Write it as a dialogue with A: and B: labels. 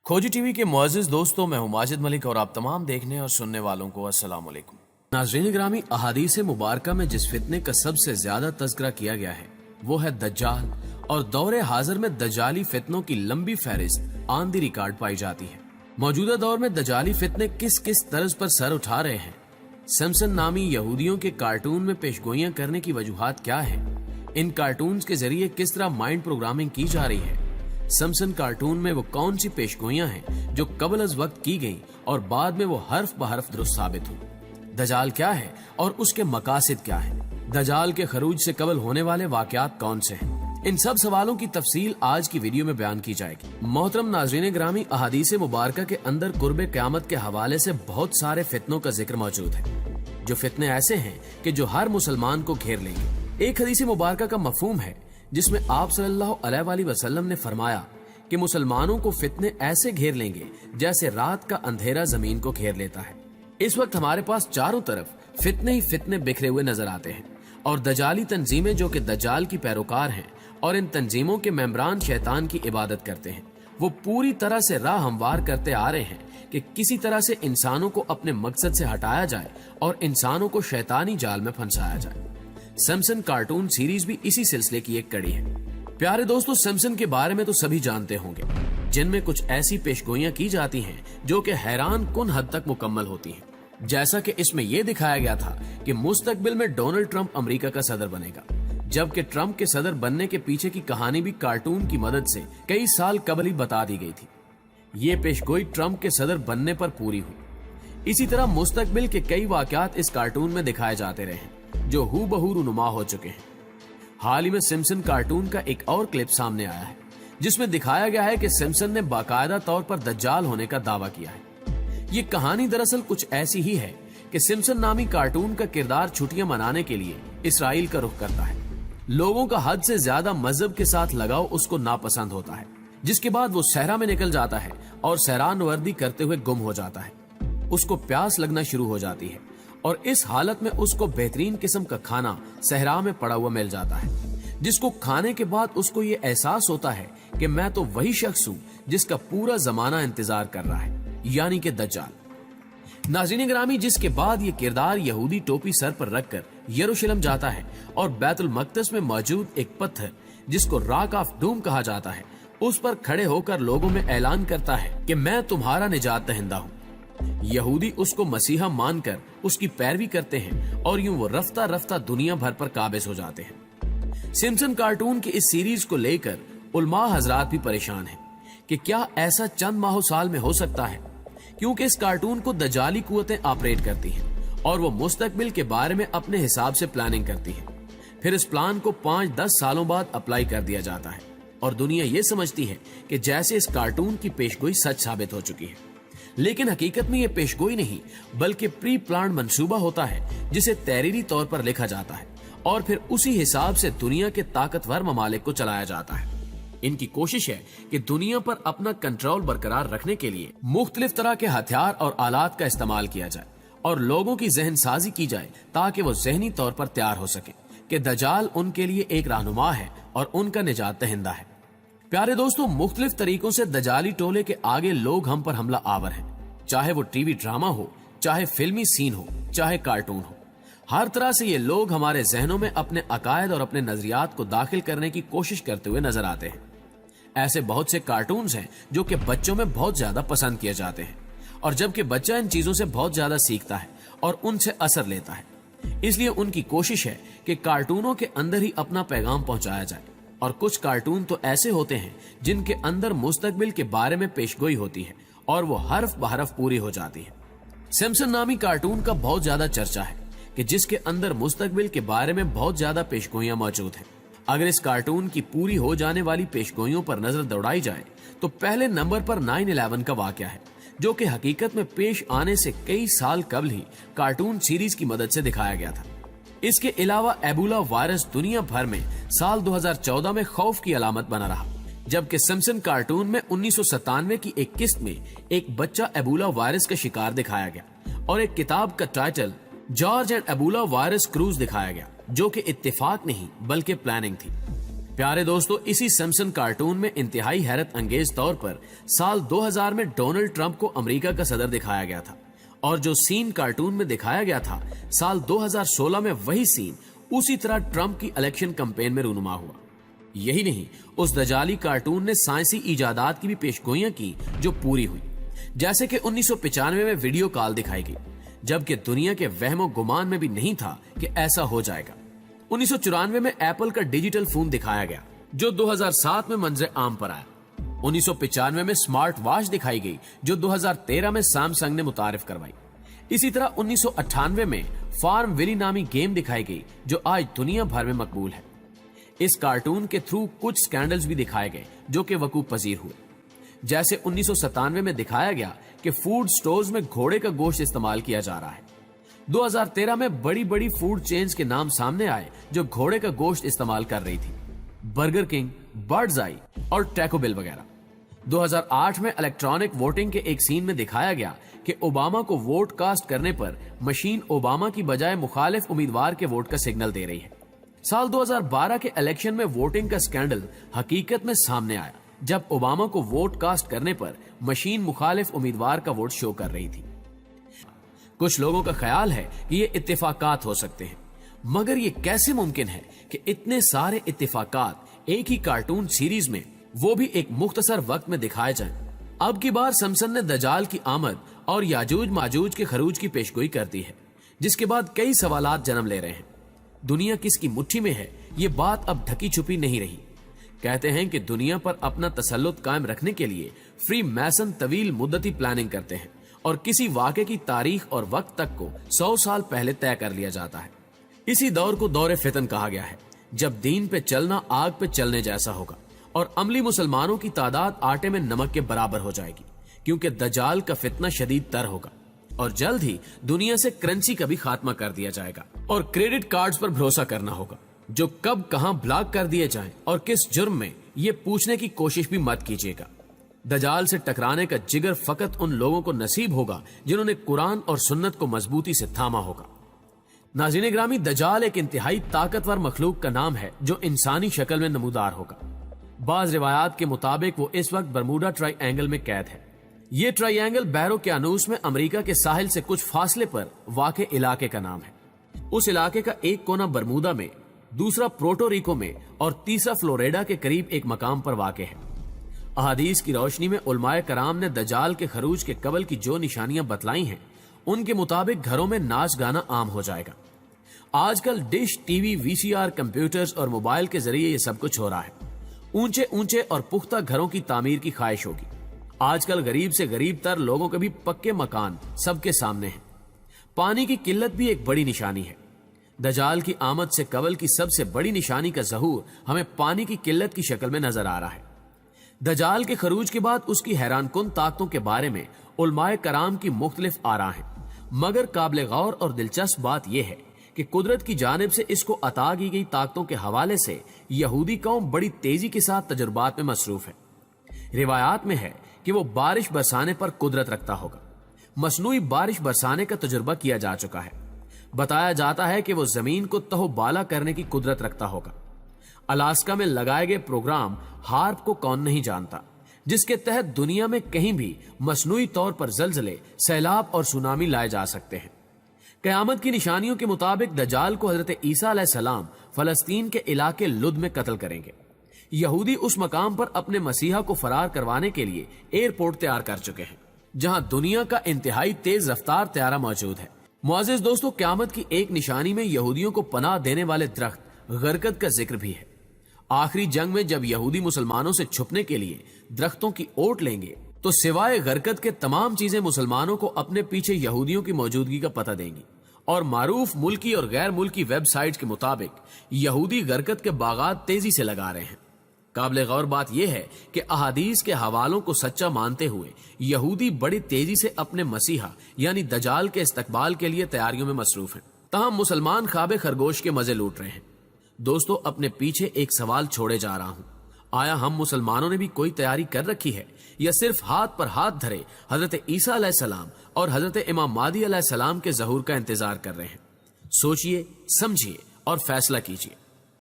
A: खोजी टीवी के मुअज़्ज़िज़ दोस्तों, मैं हूं माजिद मलिक और आप तमाम देखने और सुनने वालों को अस्सलाम वालेकुम। नाज़रीन ग्रामी, अहादीस मुबारका में जिस फितने का सबसे ज्यादा तज़किरा किया गया है वो है दज्जाल, और दौरे हाजिर में दज्जाली फितनों की लंबी फहरिस्त ऑन द रिकॉर्ड पाई जाती है। मौजूदा दौर में दज्जाली फितने किस किस तर्ज पर सर उठा रहे हैं, सिम्पसन नामी यहूदियों के कार्टून में पेशगोइयां करने की वजूहात क्या है, इन कार्टून्स के जरिए किस तरह माइंड प्रोग्रामिंग की जा रही है, सिम्पसन कार्टून में वो कौन सी पेशगोइयां हैं जो कबल अज वक्त की गई और बाद में वो हर्फ बहर्फ दुरुस्त साबित हुई। दजाल क्या है और उसके मकासिद क्या है, दजाल के खरूज से कबल होने वाले वाकयात कौन से हैं, इन सब सवालों की तफसील आज की वीडियो में बयान की जाएगी। मोहतरम नाज़रीन ग्रामी, अहादीस मुबारका के अंदर कुर्बे क़यामत के हवाले से बहुत सारे फितनों का जिक्र मौजूद है, जो फितने ऐसे हैं कि जो हर मुसलमान को घेर लेंगे। एक हदीस मुबारका का मफहूम है जिसमें आप सल्लल्लाहु अलैहि वसल्लम ने फरमाया कि मुसलमानों को फितने ऐसे घेर लेंगे जैसे रात का अंधेरा जमीन को घेर लेता है। इस वक्त हमारे पास चारों तरफ फितने ही फितने बिखरे हुए नजर आते हैं, और दजाली तंजीमें जो कि दज्जाल की पैरोकार हैं और इन तंजीमों के मेंबरान शैतान की इबादत करते हैं, वो पूरी तरह से राह हमवार करते आ रहे हैं कि किसी तरह से इंसानों को अपने मकसद से हटाया जाए और इंसानों को शैतानी जाल में फंसाया जाए। सिम्पसन कार्टून सीरीज भी इसी सिलसिले की एक कड़ी है। प्यारे दोस्तों, सिम्पसन के बारे में तो सभी जानते होंगे, जिनमें कुछ ऐसी पेशगोइयां की जाती हैं जो कि हैरान कुन हद तक मुकम्मल होती हैं। जैसा कि इसमें यह दिखाया गया था कि मुस्तकबिल में डोनाल्ड ट्रंप अमेरिका का सदर बनेगा, जबकि ट्रंप के सदर बनने के पीछे की कहानी भी कार्टून की मदद से कई साल कबल ही बता दी गई थी। ये पेशगोई ट्रंप के सदर बनने पर पूरी हुई। इसी तरह मुस्तकबिल के कई वाकयात इस कार्टून में दिखाए जाते रहे जो हूबहू रूनुमा हो चुके हैं। हाल ही में सिम्पसन कार्टून का एक और क्लिप सामने आया है जिसमें दिखाया गया है कि सिम्पसन ने बाकायदा तौर पर दज्जाल होने का दावा किया है। ये कहानी दरअसल कुछ ऐसी ही है कि सिम्पसन नामी कार्टून का किरदार छुट्टियां मनाने के लिए इसराइल का रुख करता है। लोगों का हद से ज्यादा मजहब के साथ लगाव उसको नापसंद होता है, जिसके बाद वो सहरा में निकल जाता है और सहरान वर्दी करते हुए गुम हो जाता है। उसको प्यास लगना शुरू हो जाती है और इस हालत में उसको बेहतरीन किस्म का खाना सहरा में पड़ा हुआ मिल जाता है, जिसको खाने के बाद उसको ये एहसास होता है कि मैं तो वही शख्स हूँ जिसका पूरा जमाना इंतजार कर रहा है, यानी कि दज्जाल। नाज़रीन ग्रामी, जिसके बाद ये किरदार यहूदी टोपी सर पर रखकर यरूशलेम जाता है और बैतुल मक़दस में मौजूद एक पत्थर जिसको रॉक ऑफ डूम कहा जाता है, उस पर खड़े होकर लोगों में ऐलान करता है कि मैं तुम्हारा निजात दहिंदा हूँ। यहूदी उसको मसीहा मानकर उसकी पैरवी करते हैं और यूं वो रफ्ता रफ्ता दुनिया भर पर काबिज हो जाते हैं। सिम्पसन कार्टून की इस सीरीज को लेकर उलमा हजरात भी परेशान हैं कि क्या ऐसा चंद माह साल में हो सकता है, क्योंकि इस कार्टून को दजाली कुव्वतें ऑपरेट करती हैं और वो मुस्तकबिल के बारे में अपने हिसाब से प्लानिंग करती है। फिर इस प्लान को 5-10 सालों बाद अप्लाई कर दिया जाता है और दुनिया ये समझती है कि जैसे इस कार्टून की पेशगोई सच साबित हो चुकी है, लेकिन हकीकत में ये पेशगोई नहीं बल्कि प्री प्लान मंसूबा होता है जिसे तहरीरी तौर पर लिखा जाता है और फिर उसी हिसाब से दुनिया के ताकतवर ममालिक को चलाया जाता है। इनकी कोशिश है कि दुनिया पर अपना कंट्रोल बरकरार रखने के लिए मुख्तलिफ तरह के हथियार और आलात का इस्तेमाल किया जाए और लोगों की जहन साजी की जाए ताकि वो जहनी तौर पर तैयार हो सके कि दज्जाल उनके लिए एक रहनुमा है और उनका निजात दहिंदा है। प्यारे दोस्तों, मुख्तलिफ तरीकों से दजाली टोले के आगे लोग हम पर हमला आवर हैं, चाहे वो टीवी ड्रामा हो, चाहे फिल्मी सीन हो, चाहे कार्टून हो। हर तरह से ये लोग हमारे जहनों में अपने अकायद और अपने नजरियात को दाखिल करने की कोशिश करते हुए नजर आते हैं। ऐसे बहुत से कार्टून्स हैं जो कि बच्चों में बहुत ज्यादा पसंद किए जाते हैं, और जबकि बच्चा इन चीजों से बहुत ज्यादा सीखता है और उनसे असर लेता है, इसलिए उनकी कोशिश है कि कार्टूनों के अंदर ही अपना पैगाम पहुंचाया जाए। और कुछ कार्टून तो ऐसे होते हैं जिनके अंदर मुस्तकबिल के बारे में पेशगोई होती है और वो हरफ बहरफ पूरी हो जाती है। सिम्पसन नामी कार्टून का बहुत ज्यादा चर्चा है कि जिसके अंदर मुस्तकबिल के बारे में बहुत ज्यादा पेशगोइयां मौजूद हैं। अगर इस कार्टून की पूरी हो जाने वाली पेशगोइयों पर नजर दौड़ाई जाए तो पहले नंबर पर 9/11 का वाकया है, जो कि हकीकत में पेश आने से कई साल कबल ही कार्टून सीरीज की मदद से दिखाया गया था। इसके अलावा एबोला वायरस दुनिया भर में साल 2014 में खौफ की अलामत बना रहा, जबकि सिम्पसन कार्टून में 1997 की एक किस्त में एक बच्चा एबोला वायरस का शिकार दिखाया गया और एक किताब का title George and Ebola virus cruise दिखाया गया, जो कि इत्तेफाक नहीं बल्कि प्लानिंग थी। प्यारे दोस्तों, इसी सिम्पसन कार्टून में इंतहाई हैरत अंगेज तौर पर साल 2000 में डोनाल्ड ट्रंप को अमेरिका का सदर दिखाया गया था, और जो सीन कार्टून में दिखाया गया था साल 2016 में वही सीन उसी तरह ट्रंप की इलेक्शन कैंपेन में रूनुमा हुआ। यही नहीं, उस दजाली कार्टून ने साइंसी इजादात की भी पेशगोइयां की जो पूरी हुई, जैसे कि 1995 में वीडियो कॉल दिखाई गई, जबकि दुनिया के वहमो गुमान में भी नहीं था कि ऐसा हो जाएगा। 1994 में एप्पल का डिजिटल फोन दिखाया गया जो 2007 में मंजर आम पर आया। 1995 में स्मार्ट वॉच दिखाई गई जो 2013 में सैमसंग ने मुतारिफ करवाई। इसी तरह 1998 में फार्म विली नामी गेम दिखाई गई जो आज दुनिया भर में मकबूल है। इस कार्टून के थ्रू कुछ स्कैंडल्स भी दिखाए गए जो कि वकूफ पजीर हुए, जैसे 1997 में दिखाया गया कि फूड स्टोर्स में घोड़े का गोश्त इस्तेमाल किया जा रहा है। 2013 में बड़ी बड़ी फूड चेन्स के नाम सामने आए जो घोड़े का गोश्त इस्तेमाल कर रही थी, बर्गर किंग, बर्ड्स आई और टैको बेल वगैरह। 2008 में इलेक्ट्रॉनिक वोटिंग के एक सीन में दिखाया गया कि ओबामा को वोट कास्ट करने पर मशीन ओबामा की बजाय मुखालिफ उम्मीदवार के वोट का सिग्नल दे रही है। साल 2012 के इलेक्शन में वोटिंग का स्कैंडल हकीकत में सामने आया जब ओबामा को वोट कास्ट करने पर मशीन मुखालिफ उम्मीदवार का वोट शो कर रही थी। कुछ लोगों का ख्याल है कि ये इत्तेफाकात हो सकते हैं, मगर ये कैसे मुमकिन है कि इतने सारे इत्तेफाकात एक ही कार्टून सीरीज में, वो भी एक मुख्तसर वक्त में दिखाए जाएं। अब की बार सिम्पसन ने दजाल की आमद और याजूज माजूज के खरूज की पेशगोई कर दी है, जिसके बाद कई सवालात जन्म ले रहे हैं। दुनिया किसकी मुट्ठी में है, ये बात अब ढकी छुपी नहीं रही। कहते हैं कि दुनिया पर अपना तसल्लुत कायम रखने के लिए फ्री मैसन तवील मुद्दती प्लानिंग करते हैं और किसी वाक़े की तारीख और वक्त तक को 100 साल पहले तय कर लिया जाता है। इसी दौर को दौरे फितन कहा गया है, जब दीन पे चलना आग पे चलने जैसा होगा और अमली मुसलमानों की तादाद आटे में नमक के बराबर हो जाएगी, क्योंकि दजाल का फितना शदीद तर होगा और जल्द ही दुनिया से करेंसी का भी खात्मा कर दिया जाएगा और क्रेडिट कार्ड्स पर भरोसा करना होगा जो कब कहां ब्लॉक कर दिए जाएं और किस जुर्म में, ये पूछने की कोशिश भी मत कीजिएगा। दजाल से टकराने का जिगर फकत उन लोगों को नसीब होगा जिन्होंने कुरान और सुन्नत को मजबूती से थामा होगा। नाज़रीन ग्रामी, दजाल एक इंतहाई ताकतवर मखलूक का नाम है जो इंसानी शक्ल में नमूदार होगा। बाज रिवायात के मुताबिक वो इस वक्त बरमूडा ट्राइएंगल में कैद है। ये ट्राइएंगल बैरोक्यानूस में अमेरिका के साहिल से कुछ फासले पर वाक़े इलाके का नाम है। उस इलाके का एक कोना बरमूदा में, दूसरा पोर्टोरिको में और तीसरा फ्लोरिडा के करीब एक मकाम पर वाक़े है। अहादीस की रोशनी में उलमाए कराम ने दजाल के खरूज के कबल की जो निशानियां बतलाई हैं, उनके मुताबिक घरों में नाच गाना आम हो जाएगा। आजकल डिश, टीवी, वीसीआर, कंप्यूटर्स और मोबाइल के जरिए ये सब कुछ हो रहा है। ऊंचे ऊंचे और पुख्ता घरों की तामीर की ख्वाहिश होगी। आजकल गरीब से गरीब तर लोगों के भी पक्के मकान सबके सामने हैं। पानी की किल्लत भी एक बड़ी निशानी है। दजाल की आमद से कबल की सबसे बड़ी निशानी का ज़हूर हमें पानी की किल्लत की शक्ल में नजर आ रहा है। दजाल के खरूज के बाद उसकी हैरानकुन ताकतों के बारे में उलमाए कराम की मुख्तलिफ आरा हैं, मगर काबिल गौर और दिलचस्प बात यह है कि कुदरत की जानिब से इसको अता की गई ताकतों के हवाले से यहूदी कौम बड़ी तेजी के साथ तजुर्बात में मसरूफ है। रिवायात में है कि वो बारिश बरसाने पर कुदरत रखता होगा। मसनूई बारिश बरसाने का तजुर्बा किया जा चुका है। बताया जाता है कि वो जमीन को तहोबाला करने की कुदरत रखता होगा। अलास्का में लगाए गए प्रोग्राम हार्प को कौन नहीं जानता, जिसके तहत दुनिया में कहीं भी मसनूई तौर पर जलजले, सैलाब और सुनामी लाए जा सकते हैं। कयामत की निशानियों के मुताबिक दजाल को हजरत ईसा अलैहिस्सलाम फलस्तीन के इलाके लुद में कत्ल करेंगे। यहूदी उस मकाम पर अपने मसीहा को फरार करवाने के लिए एयरपोर्ट तैयार कर चुके हैं, जहां दुनिया का इंतहाई तेज रफ्तार तैयारा मौजूद है। मुअज़्ज़िज़ दोस्तों, क़यामत की एक निशानी में यहूदियों को पनाह देने वाले दरख्त गरकत का जिक्र भी है। आखिरी जंग में जब यहूदी मुसलमानों से छुपने के लिए दरख्तों की ओट लेंगे तो सिवाय गरकत के तमाम चीजें मुसलमानों को अपने पीछे यहूदियों की मौजूदगी का पता देंगी। और मारूफ मुल्की और गैर मुल्की वेबसाइट के मुताबिक यहूदी गरकत के बागात तेजी से लगा रहे हैं। काबिल गौर बात यह है कि अहादीस के हवालों को सच्चा मानते हुए यहूदी बड़ी तेजी से अपने मसीहा यानी दजाल के इस्तकबाल के लिए तैयारियों में मसरूफ हैं। तमाम मुसलमान ख्वाबे खरगोश के मजे लूट रहे हैं। दोस्तों, अपने पीछे एक सवाल छोड़े जा रहा हूं, आया हम मुसलमानों ने भी कोई तैयारी कर रखी है या सिर्फ हाथ पर हाथ धरे हजरत ईसा अलैहिस्सलाम और हजरत इमाम महदी अलैहिस्सलाम के ज़हूर का इंतजार कर रहे हैं? सोचिए, समझिए और फैसला कीजिए।